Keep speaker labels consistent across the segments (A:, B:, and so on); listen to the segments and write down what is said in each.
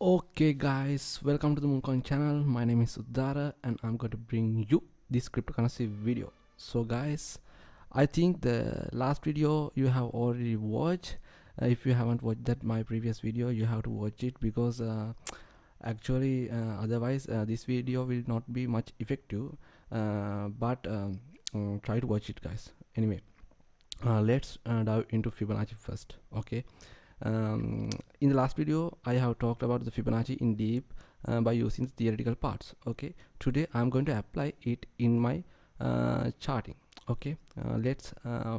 A: Okay guys, welcome to the Mooncoin channel. My name is Uddara and I'm going to bring you this cryptocurrency video. So guys, I think the last video you have already watched. If you haven't watched that my previous video, you have to watch it because otherwise this video will not be much effective. But try to watch it guys. Anyway, let's dive into Fibonacci first. Okay. In the last video I have talked about the Fibonacci in deep by using theoretical parts. Okay, today I'm going to apply it in my charting. Okay, let's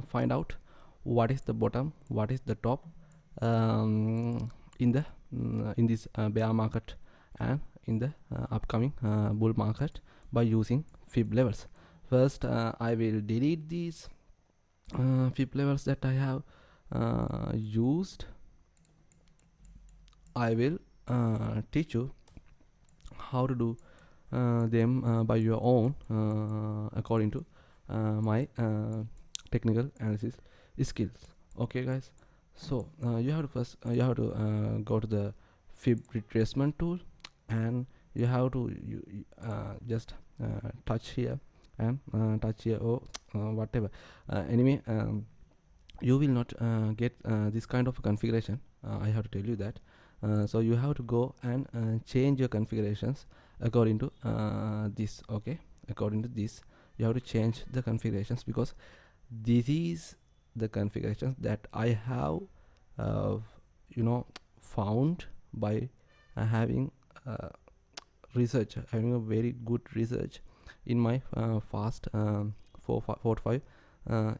A: find out what is the bottom, what is the top in this bear market and in the upcoming bull market by using fib levels. First I will delete these fib levels that I have used. I will teach you how to do them by your own according to my technical analysis skills. Okay guys, so you have to go to the Fib Retracement tool and you have to just touch here and touch here or whatever. Anyway, you will not get this kind of configuration. I have to tell you that. So you have to go and change your configurations according to this. Okay, according to this you have to change the configurations because this is the configurations that I have found by having having a very good research in my past 4 to 5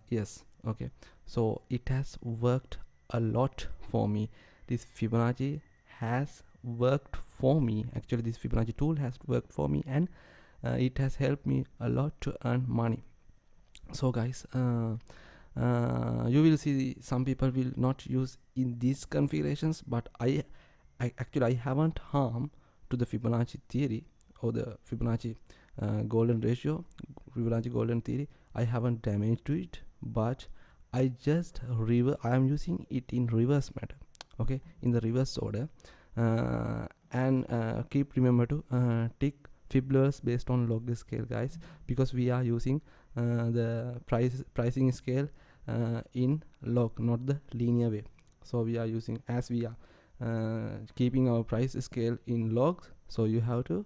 A: years. Okay, so it has worked a lot for me. This Fibonacci has worked for me. Actually, this Fibonacci tool has worked for me and it has helped me a lot to earn money. So guys, you will see some people will not use in these configurations, but I haven't harmed to the Fibonacci theory or the Fibonacci golden ratio, Fibonacci golden theory. I haven't damaged to it, but I am using it in reverse method. Okay, in the reverse order, and keep remember to tick fib levels based on log scale guys, because we are using the pricing scale in log, not the linear way. So we are using, as we are keeping our price scale in logs, so you have to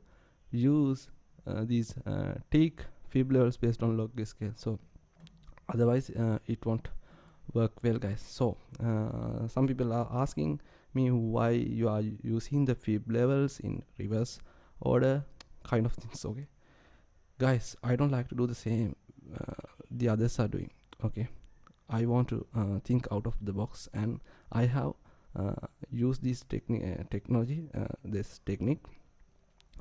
A: use these tick fib levels based on log scale, so otherwise it won't work well guys. So some people are asking me why you are using the fib levels in reverse order kind of things. Okay guys, I don't like to do the same the others are doing. Okay, I want to think out of the box, and I have used this technology, this technique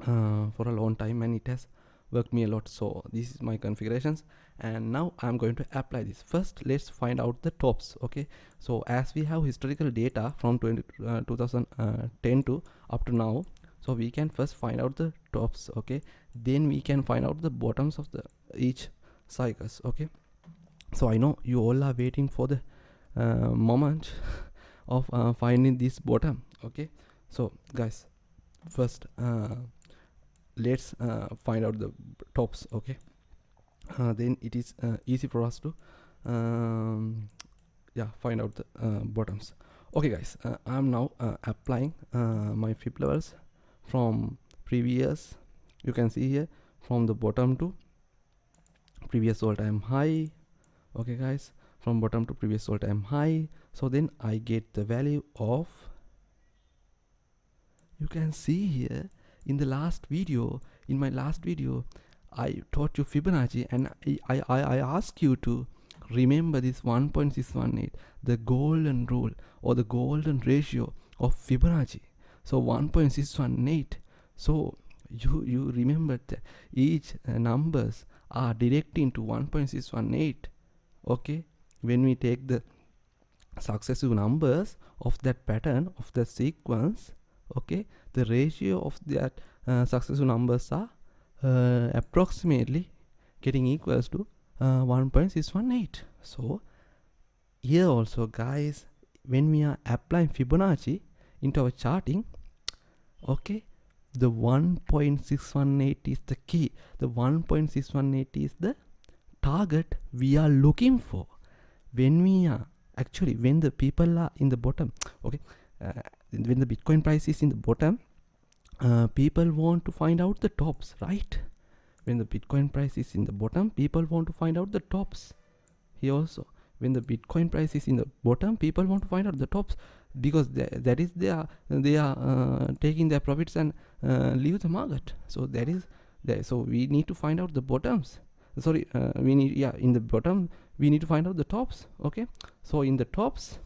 A: for a long time, and it has worked me a lot. So this is my configurations, and now I'm going to apply this. First let's find out the tops. Okay, so as we have historical data from 2010 to up to now, so we can first find out the tops. Okay, then we can find out the bottoms of the each cycles. Okay, so I know you all are waiting for the moment of finding this bottom. Okay, so guys, first let's find out the tops. Okay, then it is easy for us to find out the bottoms. Okay guys, I'm now applying my fib levels from previous. You can see here from the bottom to previous all-time high. Okay guys, from bottom to previous all-time high. So then I get the value of, you can see here in the last video, in my last video I taught you Fibonacci, and I asked you to remember this 1.618, the golden rule or the golden ratio of Fibonacci. So 1.618, so you remember that each numbers are directly into 1.618. okay, when we take the successive numbers of that pattern of the sequence, okay, the ratio of that successive numbers are approximately getting equals to 1.618. So here also guys, when we are applying Fibonacci into our charting, Okay, the 1.618 is the key. The 1.618 is the target we are looking for. When we are actually, when the people are in the bottom, okay, when the Bitcoin price is in the bottom, people want to find out the tops, right? When the Bitcoin price is in the bottom, people want to find out the tops. Here also, when the Bitcoin price is in the bottom, people want to find out the tops, because that is they are taking their profits and leave the market. So that is there. So we need to find out the bottoms. Sorry, we need, yeah, in the bottom we need to find out the tops. Okay, so in the tops,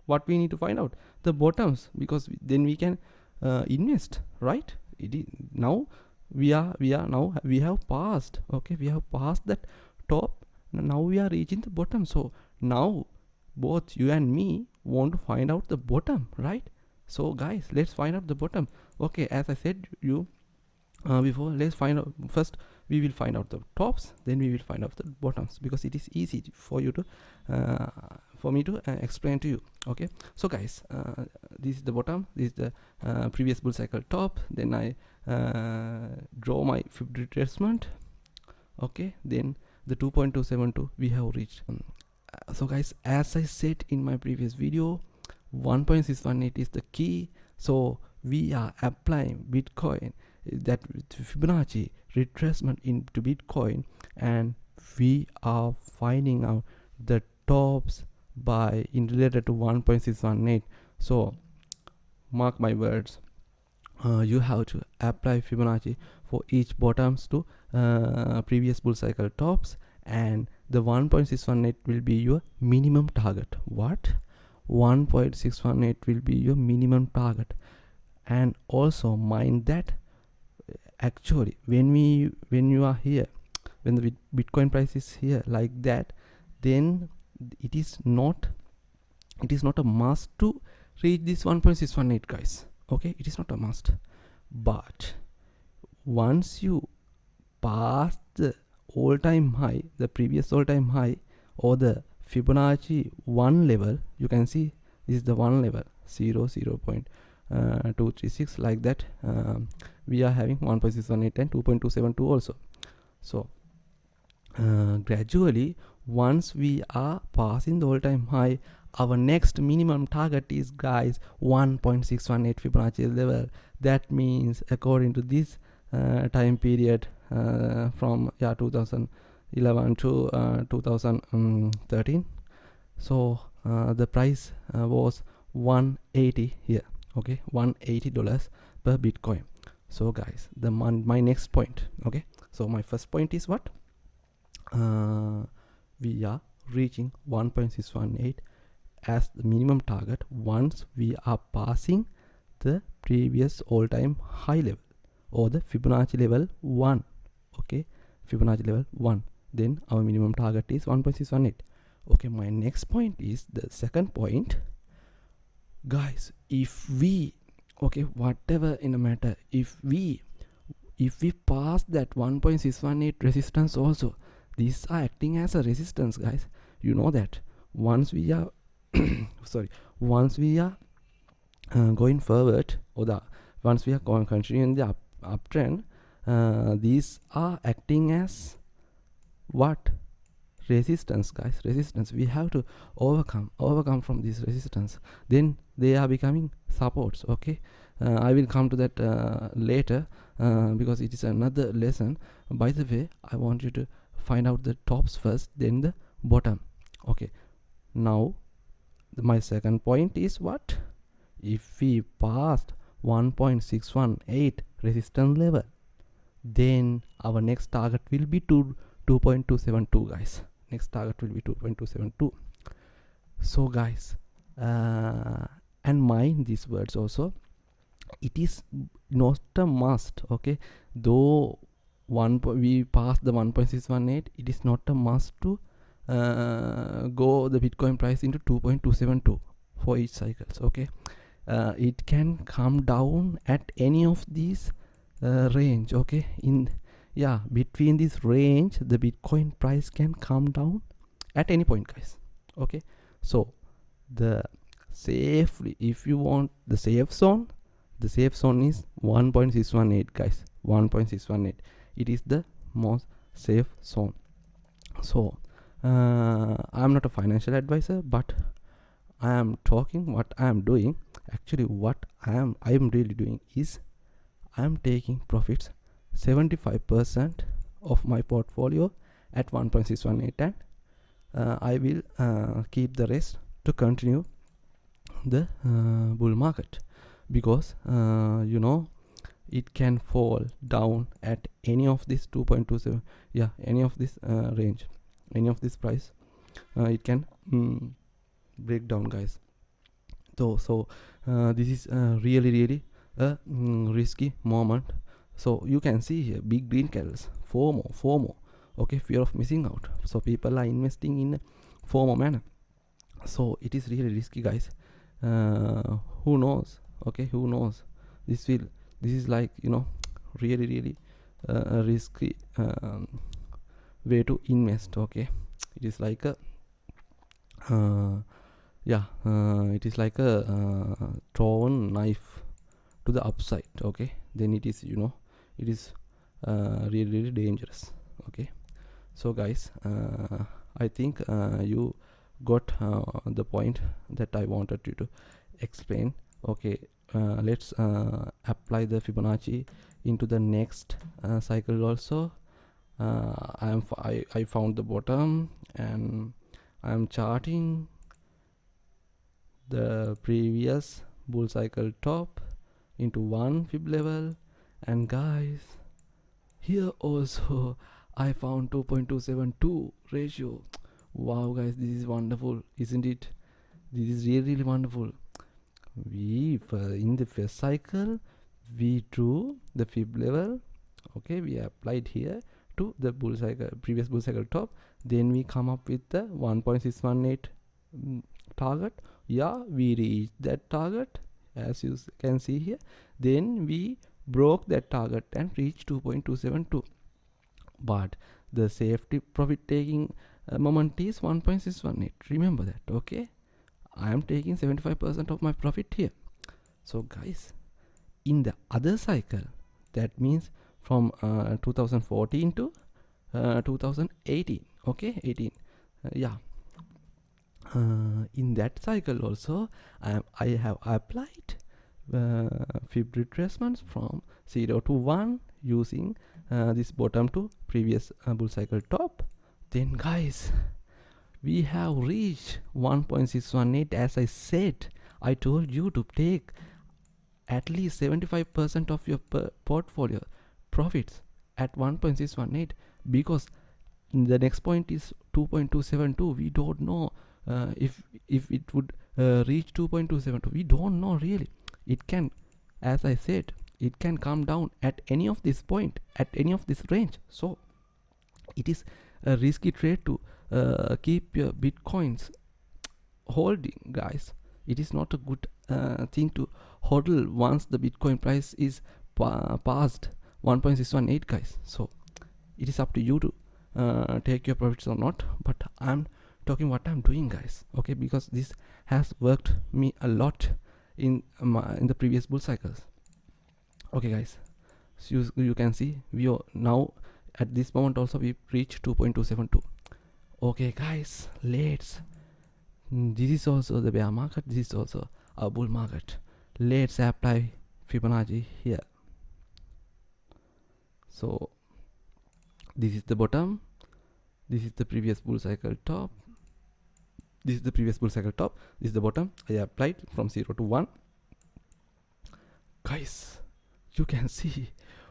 A: what we need to find out? The bottoms, because then we can invest, right? It is now we have passed. Okay, we have passed that top. Now we are reaching the bottom. So now both you and me want to find out the bottom, right? So guys, let's find out the bottom. Okay, as I said you before, let's find out first. We will find out the tops, then we will find out the bottoms, because it is easy for you to for me to explain to you. Okay, so guys, this is the bottom, this is the previous bull cycle top, then I draw my Fib Retracement. Okay, then the 2.272 we have reached. So guys, as I said in my previous video, 1.618 is the key. So we are applying Bitcoin, that Fibonacci retracement into Bitcoin, and we are finding out the tops by in related to 1.618. So mark my words, you have to apply Fibonacci for each bottoms to previous bull cycle tops, and the 1.618 will be your minimum target. What? 1.618 will be your minimum target. And also mind that actually when you are here, when the Bitcoin price is here like that, then it is not a must to reach this 1.618, guys. Okay, it is not a must. But once you pass the all-time high, the previous all-time high, or the Fibonacci 1 level, you can see this is the 1 level, 0.236, like that. We are having 1.618 and 2.272 also. So gradually, once we are passing the all-time high, our next minimum target is, guys, 1.618 Fibonacci level. That means according to this time period, from 2011 to 2013, so the price was 180 here. Okay, $180 per Bitcoin. So guys, my next point. Okay, so my first point is what? We are reaching 1.618 as the minimum target once we are passing the previous all-time high level, or the Fibonacci level 1. Okay, Fibonacci level 1, then our minimum target is 1.618. Okay, my next point is the second point, guys. If we, okay, whatever in the matter, if we pass that 1.618 resistance also, these are acting as a resistance, guys. You know that once we are once we are going forward, or once we are continuing the uptrend, these are acting as what? Resistance, guys. Resistance. We have to overcome from this resistance, then they are becoming supports. Okay, I will come to that later, because it is another lesson. By the way, I want you to find out the tops first, then the bottom. Okay, now my second point is what? If we passed 1.618 resistance level, then our next target will be 2.272, guys. Next target will be 2.272. So guys, and mind these words also, it is not a must. Okay, though we passed the 1.618, it is not a must to go the Bitcoin price into 2.272 for each cycles. Okay, it can come down at any of these range. Okay, between this range, the Bitcoin price can come down at any point, guys. Okay, so the safely, if you want the safe zone, The safe zone is 1.618 guys, 1.618. It is the most safe zone. So I'm not a financial advisor, but I am talking what I am doing. Actually what I am really doing is I am taking profits 75% of my portfolio at 1.618, and I will keep the rest to continue the bull market, because it can fall down at any of this 2.27, yeah, any of this range, any of this price. It can break down guys. So this is really a risky moment. So you can see here big green candles, FOMO, okay, fear of missing out. So people are investing in FOMO manner. So it is really risky guys. Who knows, okay, who knows, this is like really a risky way to invest. Okay, it is like a it is like a thrown knife to the upside. Okay, then it is it is really dangerous. Okay, so guys, I think you got the point that I wanted you to explain. Okay, let's apply the Fibonacci into the next cycle also. I found the bottom, and I'm charting the previous bull cycle top into one fib level, and guys, here also I found 2.272 ratio. Wow guys, this is wonderful, isn't it? This is really wonderful. We in the first cycle we drew the fib level. Okay, we applied here to the bull cycle, previous bull cycle top. Then we come up with the 1.618 target. Yeah, we reached that target, as you can see here. Then we broke that target and reached 2.272, but the safety profit taking moment is 1.618. Remember that. Okay, I am taking 75% of my profit here. So guys, in the other cycle, that means from 2014 to 2018, okay, 18, yeah, in that cycle also I have applied Fib retracements from 0 to 1 using this bottom to previous bull cycle top. Then guys, we have reached 1.618. As I said, I told you to take at least 75% of your portfolio profits at 1.618, because the next point is 2.272. We don't know if it would reach 2.272. We don't know really. It can, as I said, it can come down at any of this point, at any of this range. So it is a risky trade to keep your bitcoins holding, guys. It is not a good thing to hodl once the bitcoin price is past 1.618, guys. So it is up to you to take your profits or not, but I'm talking what I'm doing, guys. Okay, because this has worked me a lot in the previous bull cycles. Okay guys, so you can see we are now at this moment also we reached 2.272. okay guys, let's this is also the bear market, this is also a bull market. Let's apply Fibonacci here. So this is the bottom, this is the previous bull cycle top, this is the previous bull cycle top, this is the bottom. I applied from 0 to 1. Guys, you can see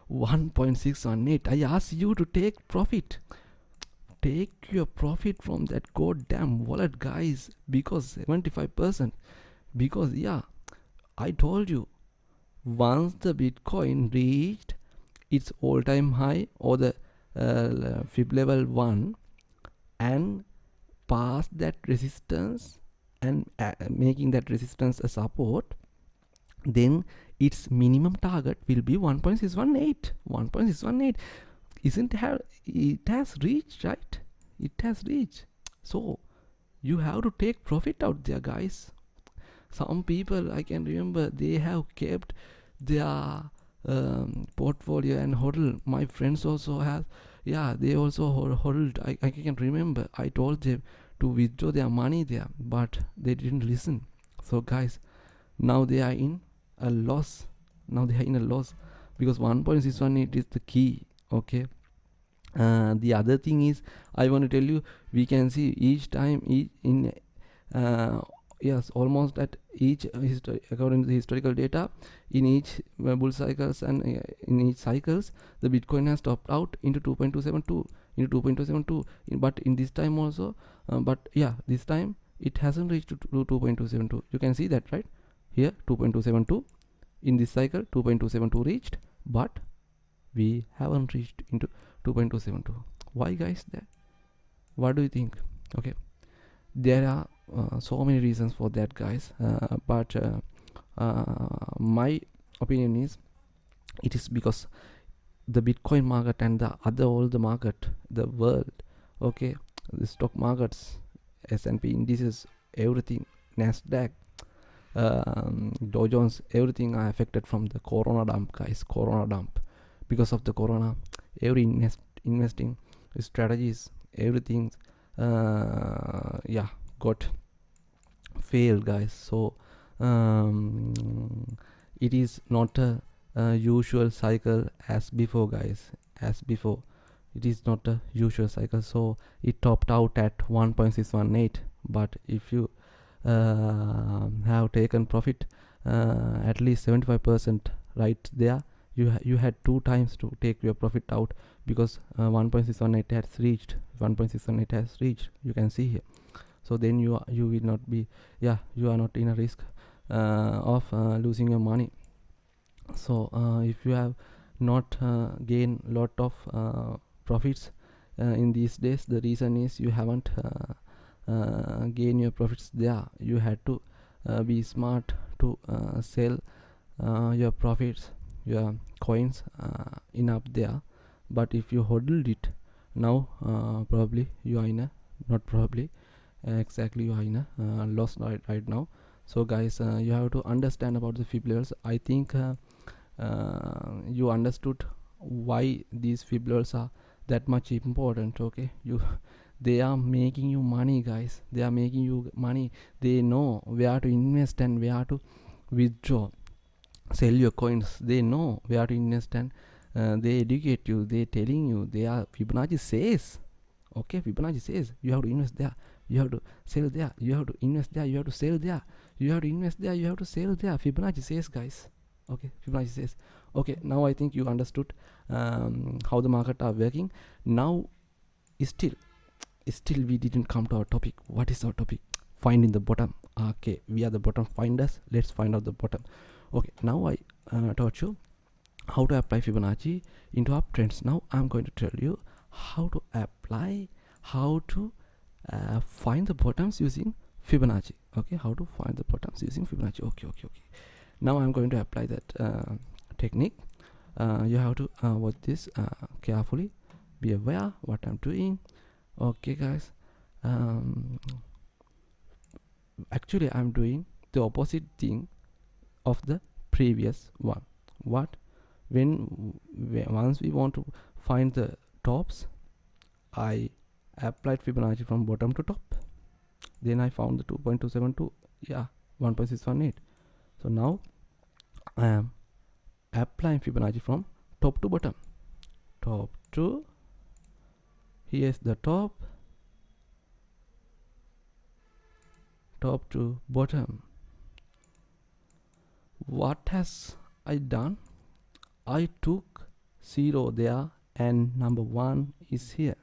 A: 1.618. I asked you to take profit. Take your profit from that goddamn wallet, guys, because 75%. Because yeah, I told you, once the Bitcoin reached its all-time high or the fib level 1 and past that resistance and making that resistance a support, then its minimum target will be 1.618. 1.618 isn't it has reached, right? It has reached. So you have to take profit out there, guys. Some people, I can remember, they have kept their portfolio and hodl. My friends also have, yeah, they also hodled. I can remember I told them to withdraw their money there, but they didn't listen. So guys, now they are in a loss. Now they are in a loss because 1.618 is the key. Okay. The other thing is, I want to tell you, we can see each time in yes, almost at each according to the historical data, in each bull cycles and in each cycles, the Bitcoin has topped out into 2.272, into 2.272. But in this time also, but yeah, this time it hasn't reached to 2.272. You can see that, right? Here 2.272, in this cycle 2.272 reached, but we haven't reached into 2.272. Why, guys? That, what do you think? Okay, there are so many reasons for that, guys, but my opinion is, it is because the Bitcoin market and the other all the market, the world, okay, the stock markets, S&P indices, everything, Nasdaq, Dow Jones, everything are affected from the corona dump, guys. Corona dump. Because of the corona, every investing strategies, everything yeah, got failed, guys. So it is not a usual cycle as before, guys. As before, it is not a usual cycle. So it topped out at 1.618, but if you have taken profit at least 75% right there, you had 2 times to take your profit out, because 1.618 has reached, 1.618 has reached, you can see here. So then you will not be, yeah, you are not in a risk of losing your money. So if you have not gained lot of profits in these days, the reason is you haven't gain your profits there. You had to be smart to sell your profits, your coins in up there. But if you hodled it now, probably you are in a, not probably, exactly, you are in a loss right now. So guys, you have to understand about the Fib levels. I think you understood why these Fib levels are that much important. Okay, they are making you money, guys. They are making you money. They know where to invest and where to withdraw, sell your coins. They know where to invest, and they educate you. They telling you, they are, Fibonacci says, okay, Fibonacci says you have to invest there, you have to sell there, you have to invest there, you have to sell there, you have to invest there, you have to sell there. Fibonacci says, guys. Okay, Fibonacci says. Okay, now I think you understood how the market are working. Now still we didn't come to our topic. What is our topic? Finding the bottom. Okay, we are the bottom finders. Let's find out the bottom. Okay, now I taught you how to apply Fibonacci into uptrends. Now I'm going to tell you how to apply, how to find the bottoms using Fibonacci. Okay, how to find the bottoms using Fibonacci. Okay. Now I'm going to apply that technique. You have to watch this carefully. Be aware what I'm doing. Okay, guys. Actually, I'm doing the opposite thing of the previous one. What? Once we want to find the tops, I applied Fibonacci from bottom to top. Then I found the 2.272. Yeah, 1.618. So now I am applying Fibonacci from top to bottom. Top to, here's the top to bottom. What has I done? I took 0 there and number 1 is here.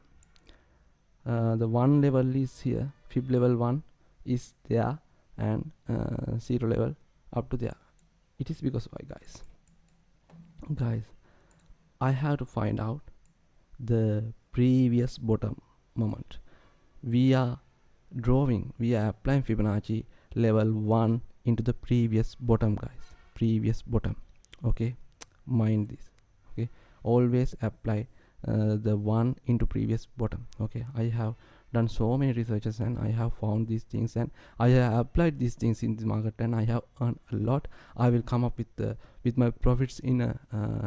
A: The 1 level is here, Fib level 1 is there, and 0 level up to there. It is because why, guys, I have to find out the previous bottom moment. We are applying Fibonacci level 1 into the previous bottom, guys. Previous bottom. Okay, mind this. Okay, always apply the 1 into previous bottom. Okay, I have done so many researches, and I have found these things, and I have applied these things in the market, and I have earned a lot. I will come up with my profits in a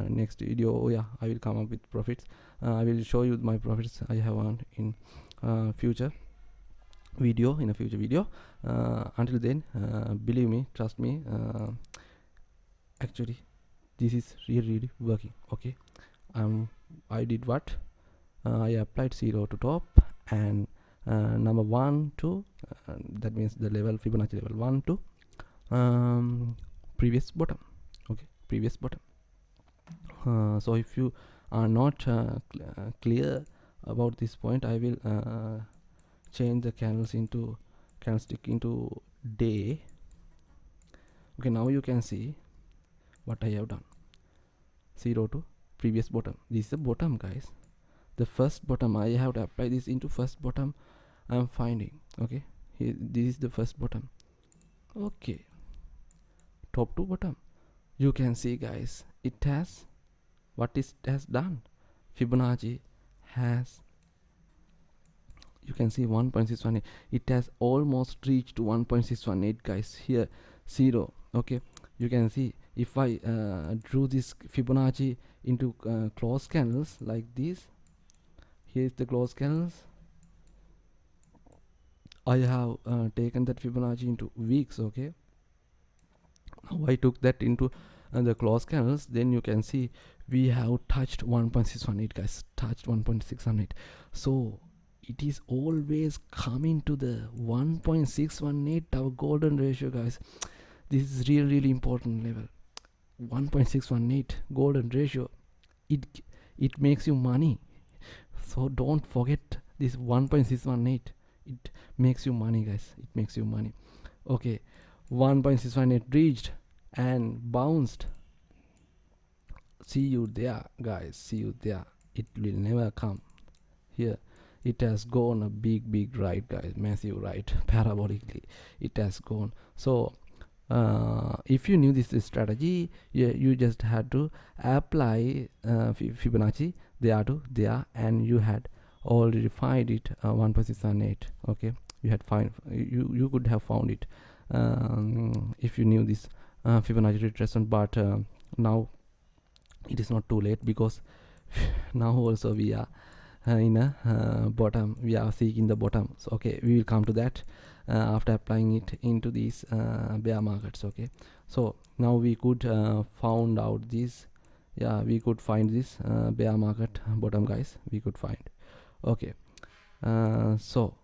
A: next video. Oh, yeah, I will come up with profits. I will show you my profits I have earned in future video, until then, believe me, trust me, actually this is really working. Okay, I did what, I applied 0 to top, and number 1 to that means the level Fibonacci level 1 to previous bottom. Okay, previous bottom. So if you are not clear about this point, I will change the candlestick into day. Okay, now you can see what I have done. 0 to previous bottom. This is the bottom, guys. The first bottom. I have to apply this into first bottom I am finding. Okay, here, this is the first bottom. Okay, top to bottom. You can see, guys, it has what it has done. Fibonacci has, you can see 1.618. It has almost reached 1.618, guys. Here 0. Okay, you can see if I drew this Fibonacci into close candles like this. Here is the close candles. I have taken that Fibonacci into weeks. Okay, now I took that into the close candles. Then you can see we have touched 1.618, guys. Touched 1.618. So it is always coming to the 1.618, our golden ratio, guys. This is really important level. 1.618 golden ratio. It makes you money. So don't forget this 1.618. It makes you money, guys. It makes you money. Okay, 1.618 reached and bounced. See you there, guys. See you there. It will never come. Here it has gone a big right, guys. Massive right, parabolically it has gone. So if you knew this strategy, you just had to apply Fibonacci there to there, and you had already find it 1.618. Okay, you had you could have found it if you knew this Fibonacci retracement, but now it is not too late, because now also we are in a bottom. We are seeking the bottom. So okay, we will come to that after applying it into these bear markets. Okay, so now we could found out this. Yeah, we could find this bear market bottom, guys. We could find. Okay, so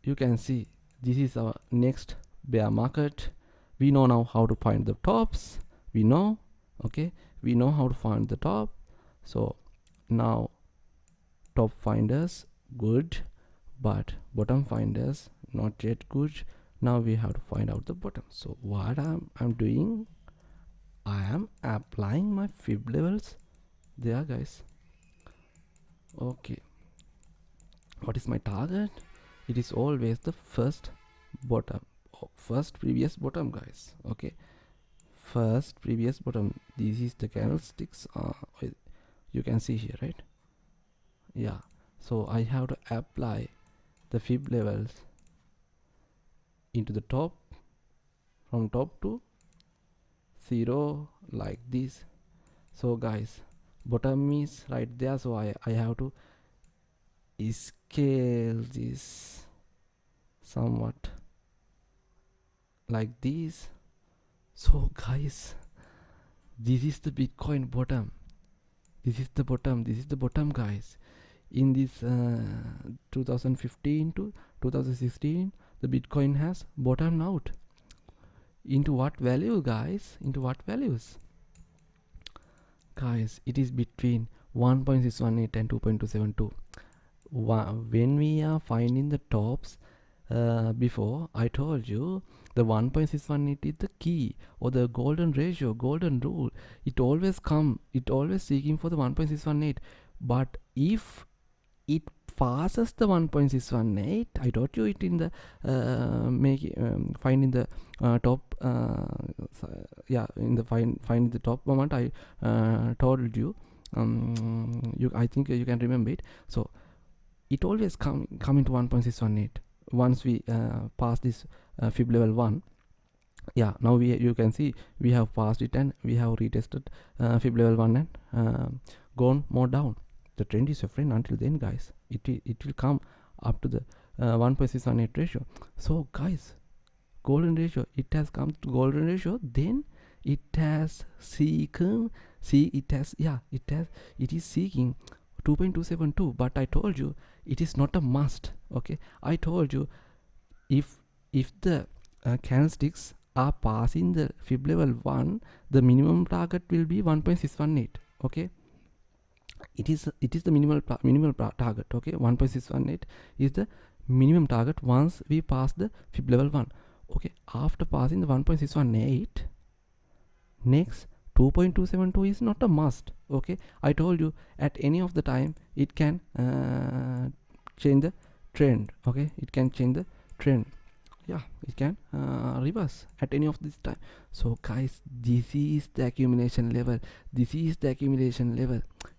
A: you can see this is our next bear market. We know now how to find the tops. We know. Okay, we know how to find the top. So now top finders good, but bottom finders not yet good. Now we have to find out the bottom. So what I'm doing, I am applying my fib levels there, guys. Okay, what is my target? It is always the first bottom, first previous bottom, guys. Okay, first previous bottom. This is the candlesticks. You can see here, right? Yeah, so I have to apply the fib levels into the top, from top to 0 like this. So guys, bottom is right there, so I have to scale this somewhat like this. So guys, this is the Bitcoin bottom. This is the bottom, guys. In this 2015 to 2016, the Bitcoin has bottomed out. Into what value, guys? Into what values? Guys, it is between 1.618 and 2.272. When we are finding the tops, before I told you the 1.618 is the key, or the golden ratio, golden rule. It always seeking for the 1.618. But if it passes the 1.618, I told you it in the finding the top. In the finding the top moment, I told you. I think you can remember it. So it always come into 1.618 once we pass this fib level 1. Yeah, now you can see we have passed it and we have retested fib level 1 and gone more down. The trend is your friend until then, guys. It will come up to the 1.618 ratio. So guys, golden ratio, it has come to golden ratio, then it has seeking it is seeking 2.272. But I told you it is not a must. Okay, I told you if the candlesticks are passing the fib level 1, the minimum target will be 1.618. okay, it is the minimal target. Okay, 1.618 is the minimum target once we pass the fib level 1. Okay, after passing the 1.618, next 2.272 is not a must. Okay, I told you at any of the time it can change the trend. Okay, it can change the trend. Yeah, it can reverse at any of this time. So guys, this is the accumulation level.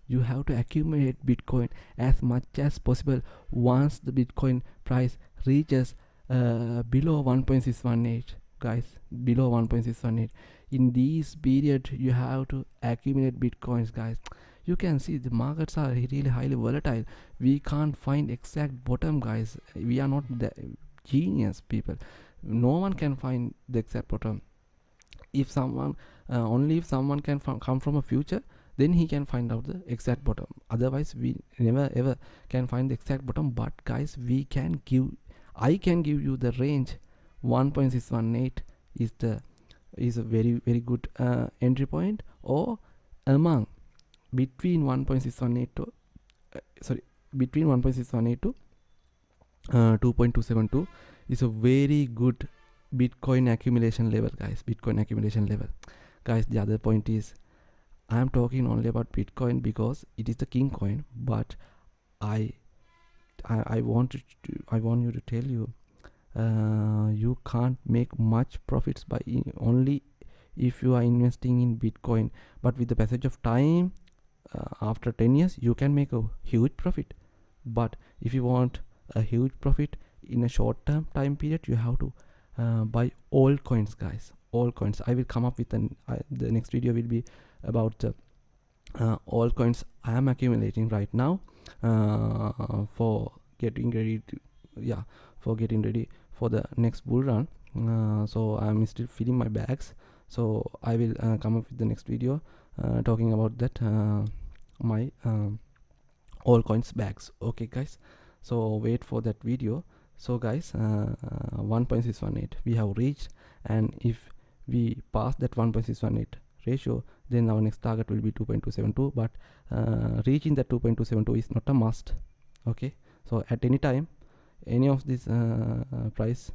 A: You have to accumulate Bitcoin as much as possible once the Bitcoin price reaches below 1.618. guys, below 1.618. In this period you have to accumulate Bitcoins, guys. You can see the markets are really highly volatile. We can't find exact bottom, guys. We are not the genius people. No one can find the exact bottom. If someone only if someone can come from a future, then he can find out the exact bottom. Otherwise we never ever can find the exact bottom. But guys, I can give you the range. 1.618 is a very very good entry point, or among between 1.618 to between 1.618 to 2.272 is a very good Bitcoin accumulation level, guys. The other point is, I am talking only about Bitcoin because it is the king coin, but I want you to tell you, you can't make much profits by only if you are investing in Bitcoin. But with the passage of time, after 10 years you can make a huge profit. But if you want a huge profit in a short term time period, you have to buy all coins, guys. All coins. I will come up with the next video will be about the all coins I am accumulating right now for getting ready for the next bull run. So I'm still filling my bags, so I will come up with the next video talking about that my all coins bags. Okay guys, so wait for that video. So guys, 1.618 we have reached, and if we pass that 1.618 ratio, then our next target will be 2.272. but reaching that 2.272 is not a must. Okay, so at any time, any of this price,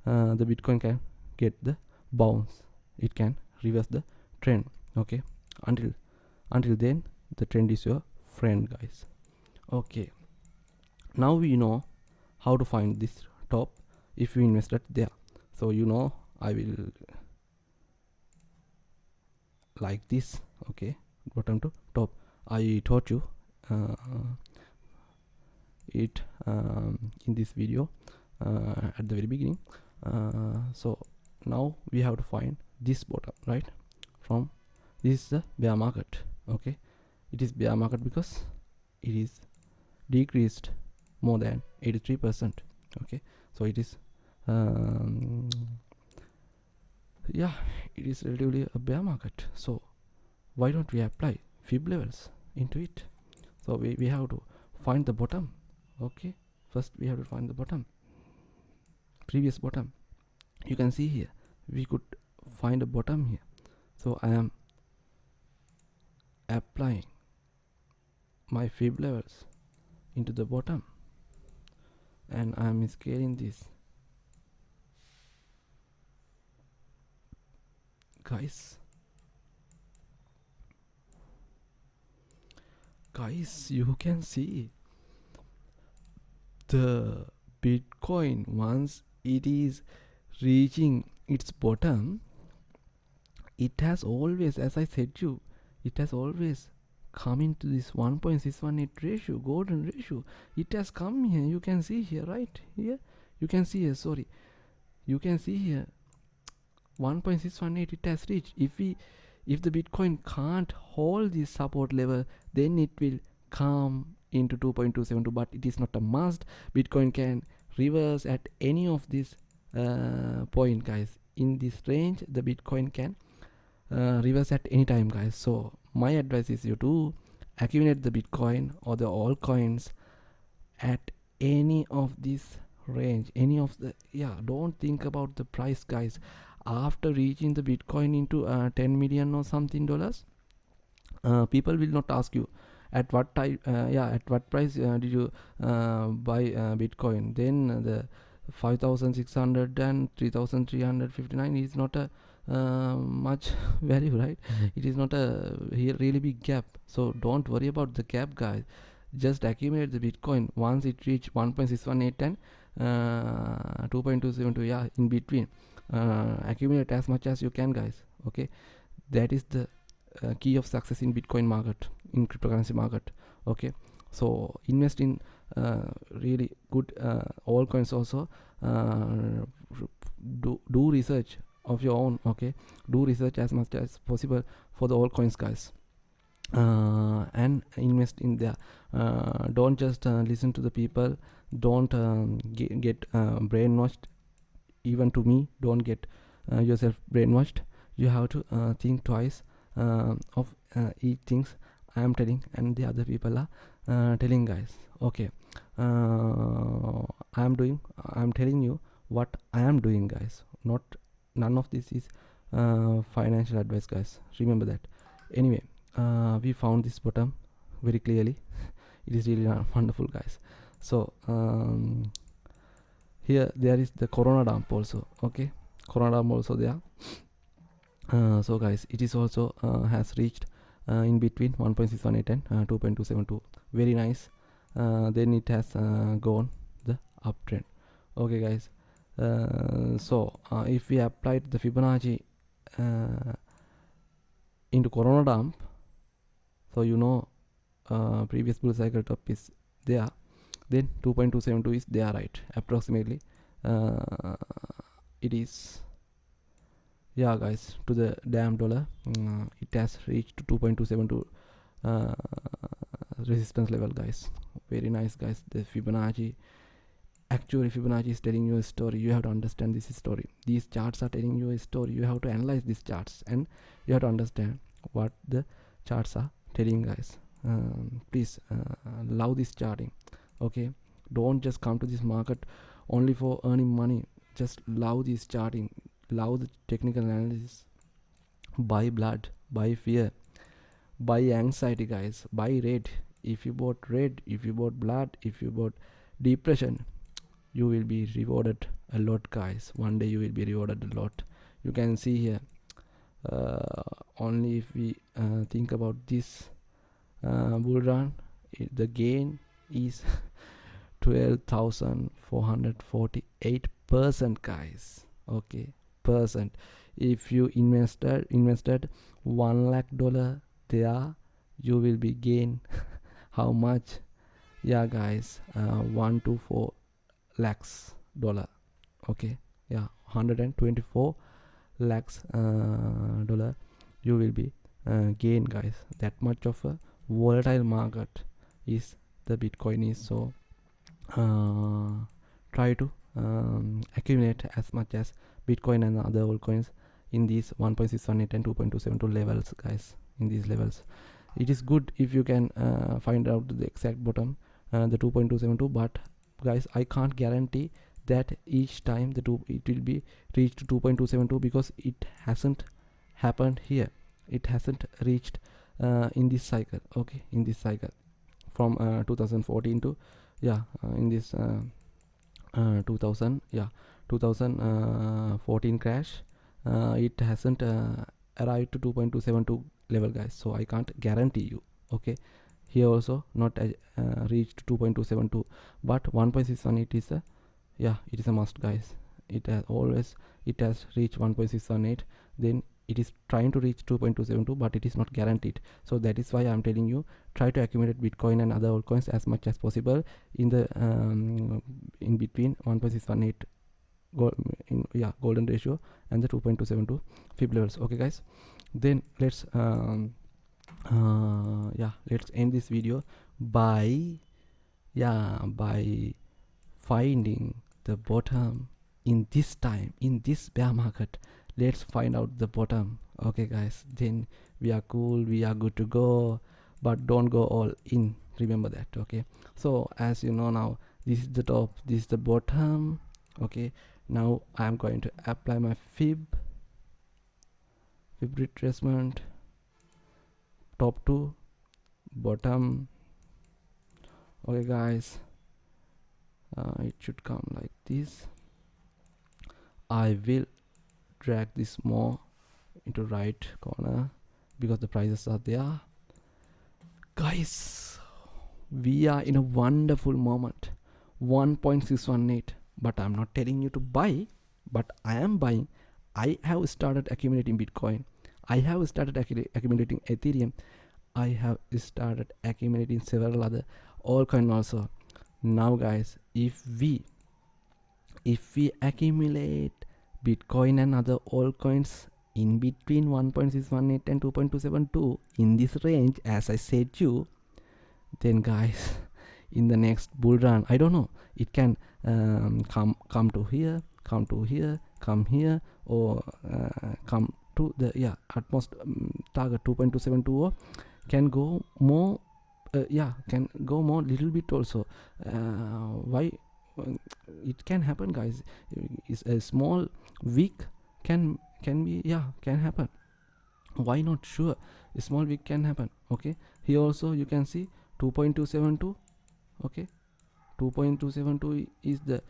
A: the Bitcoin can get the bounce. It can reverse the trend. Okay, until then the trend is your friend, guys. Okay, now we know how to find this top if you invested there. So I will like this. Okay, bottom to top. I taught you it in this video at the very beginning. So now we have to find this bottom, right? From this is the bear market. Okay, it is bear market because it is decreased more than 83%. Okay, so it is it is relatively a bear market. So why don't we apply fib levels into it? So we have to find the bottom. Okay, first we have to find the bottom, previous bottom. You can see here we could find a bottom here. So I am applying my fib levels into the bottom, and I am scaling this. Guys, you can see the Bitcoin, once it is reaching its bottom, it has always, as I said you, it has always come into this 1.618 ratio, golden ratio. It has come here, you can see here, right here, you can see here, sorry, you can see here 1.618 it has reached. If the Bitcoin can't hold this support level, then it will come into 2.272, but it is not a must. Bitcoin can reverse at any of this point, guys. In this range, the Bitcoin can reverse at any time, guys. So my advice is you to accumulate the Bitcoin or the altcoins at any of this range, any of the, don't think about the price, guys. After reaching the Bitcoin into 10 million or something dollars, people will not ask you at what time, at what price did you buy Bitcoin. Then the 5,600 and 3,359 is not a much value, right? It is not a really big gap, so don't worry about the gap, guys. Just accumulate the Bitcoin. Once it reach 1.618 and 2.272, in between, accumulate as much as you can, guys. Okay, that is the key of success in Bitcoin market, in cryptocurrency market. Okay, so invest in really good altcoins also. Do research of your own. Okay, do research as much as possible for the altcoins, guys, and invest in there. Don't just listen to the people. Don't get brainwashed. Even to me, don't get yourself brainwashed. You have to think twice of each things I am telling and the other people are telling, guys. Okay, I'm telling you what I am doing, guys. None of this is financial advice, guys. Remember that. Anyway, we found this bottom very clearly. It is really wonderful, guys. So here there is the corona dump also. Okay, corona dump also there. So guys, it is also has reached in between 1.618 and 2.272. Very nice. Then it has gone the uptrend. Okay, guys. So if we applied the Fibonacci into corona dump, so previous bull cycle top is there, then 2.272 is there, right? Approximately it is, guys, to the damn dollar. It has reached 2.272 resistance level, guys. Very nice, guys. The Fibonacci, actually Fibonacci is telling you a story. You have to understand this story. These charts are telling you a story. You have to analyze these charts and you have to understand what the charts are telling, guys. Please love this charting. Okay, don't just come to this market only for earning money. Just love this charting, love the technical analysis. Buy blood, buy fear, buy anxiety, guys. Buy red. If you bought red, if you bought blood, if you bought depression, you will be rewarded a lot, guys. One day you will be rewarded a lot. You can see here, only if we think about this bull run, the gain is 12,448%, guys. Okay, percent. If you invested $1 lakh there, you will be gain how much? Guys, 1 to 4 lakhs dollar. Okay, 124 lakhs dollar you will be gain, guys. That much of a volatile market is the Bitcoin is. So try to accumulate as much as Bitcoin and other altcoins in these 1.618 and 2.272 levels, guys. In these levels, it is good if you can find out the exact bottom, the 2.272, but guys, I can't guarantee that each time it will be reached 2.272 because it hasn't happened here. It hasn't reached in this cycle. Okay, in this cycle from 2014 to in this 2014 crash, it hasn't arrived to 2.272 level, guys. So I can't guarantee you. Okay, here also not reached 2.272, but 1.618 is a it is a must, guys. It has reached 1.618, then it is trying to reach 2.272, but it is not guaranteed. So that is why I'm telling you, try to accumulate Bitcoin and other altcoins as much as possible in the in between 1.618 golden ratio and the 2.272 Fib levels. Okay guys, then let's let's end this video by finding the bottom in this time, in this bear market. Let's find out the bottom. Okay guys, then we are cool, we are good to go, but don't go all in, remember that. Okay, so as you know now, this is the top, this is the bottom. Okay, now I'm going to apply my Fib retracement, top to bottom. Okay guys, it should come like this. I will drag this more into right corner because the prices are there. Guys, we are in a wonderful moment, 1.618, but I'm not telling you to buy, but I am buying. I have started accumulating Bitcoin, I have started accumulating Ethereum, I have started accumulating several other altcoin also. Now guys, if we accumulate Bitcoin and other altcoins in between 1.618 and 2.272 in this range, as I said you, then guys, in the next bull run, I don't know, it can come to here, come here, or come to the utmost target 2.272, or can go more, can go more little bit also. Why it can happen guys, is a small wick can be, can happen. Why not? Sure, a small wick can happen. Okay, here also you can see 2.272. okay, 2.272 is the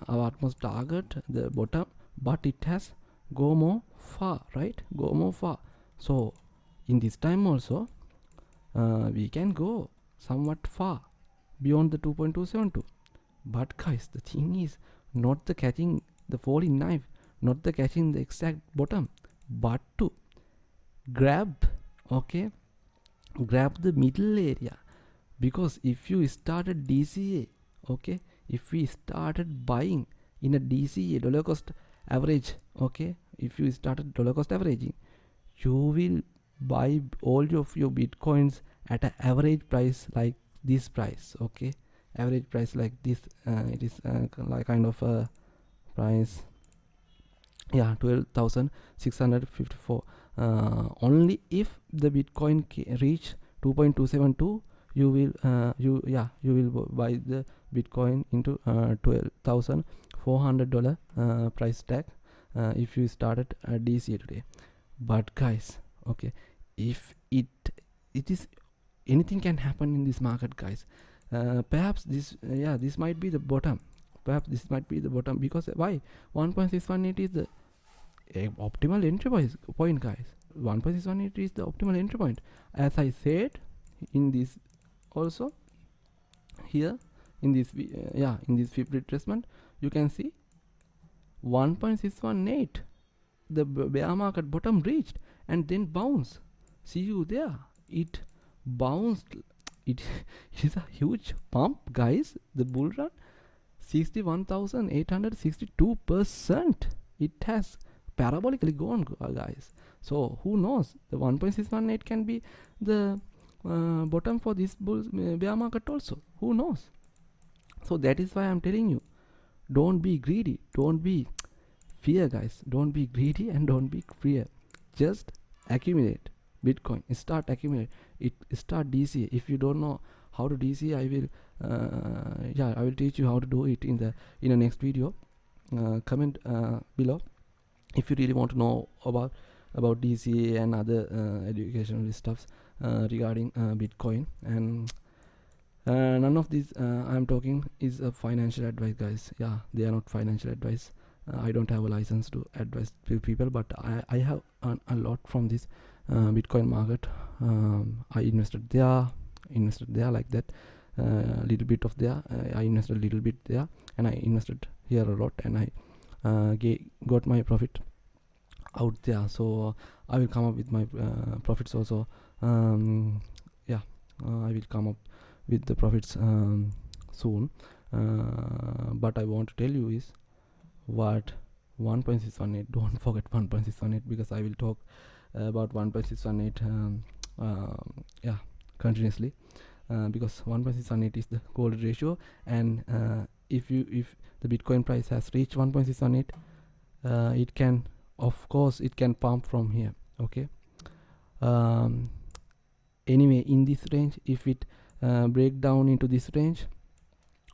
A: our utmost target, the bottom, but it has go more far, right? Go more far. So in this time also we can go somewhat far beyond the 2.272. But guys, the thing is not the catching the falling knife, not the catching the exact bottom, but to grab, okay, grab the middle area. Because if you started DCA, okay, if we started buying in a DCA, dollar cost average, okay, if you started dollar cost averaging, you will buy all of your Bitcoins at an average price like this price. Okay, average price like this. It is like kind of a price, 12,654. Only if the Bitcoin reach 2.272, you will you will buy the Bitcoin into $12,400 price tag if you started DCA today. But guys, okay, if it is, anything can happen in this market guys. Perhaps this this might be the bottom, perhaps this might be the bottom. Because why? 1.618 is the optimal entry point guys. 1.618 is the optimal entry point, as I said in this also. Here in this in this Fib retracement, you can see 1.618, the bear market bottom reached and then bounce. See you there, it bounced. It is a huge pump guys. The bull run, 61,862%. It has parabolically gone guys. So who knows, the 1.618 can be the bottom for this bull bear market also. Who knows? So that is why I'm telling you, don't be greedy, don't be fear guys, don't be greedy and don't be fear. Just accumulate Bitcoin, start accumulate it, start DCA. If you don't know how to DCA, I will I will teach you how to do it in the next video. Comment below if you really want to know about DCA and other educational stuffs regarding Bitcoin. And none of these I'm talking is a financial advice guys. They are not financial advice. I don't have a license to advise people, but I have earned a lot from this Bitcoin market. I invested there like that, little bit of there, I invested a little bit there, and I invested here a lot, and I got my profit out there. So I will come up with my profits also. Yeah, I will come up with the profits soon. But I want to tell you is what 1.618, don't forget 1.618, because I will talk about 1.618 yeah, continuously, because 1.618 is the gold ratio. And if the Bitcoin price has reached 1.618, it can, of course, it can pump from here. Okay. Anyway, in this range, if it break down into this range,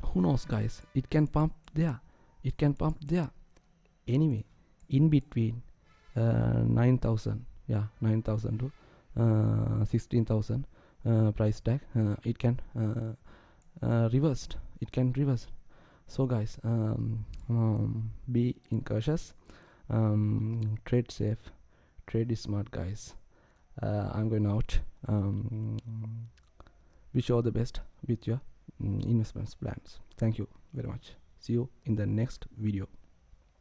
A: who knows, guys, it can pump there, it can pump there. Anyway, in between 9,000, yeah, 9,000 to 16,000 price tag, it can reversed, it can reverse. So guys, be cautious, trade safe, trade smart, guys. I'm going out. Wish you all the best with your investments plans. Thank you very much. See you in the next video.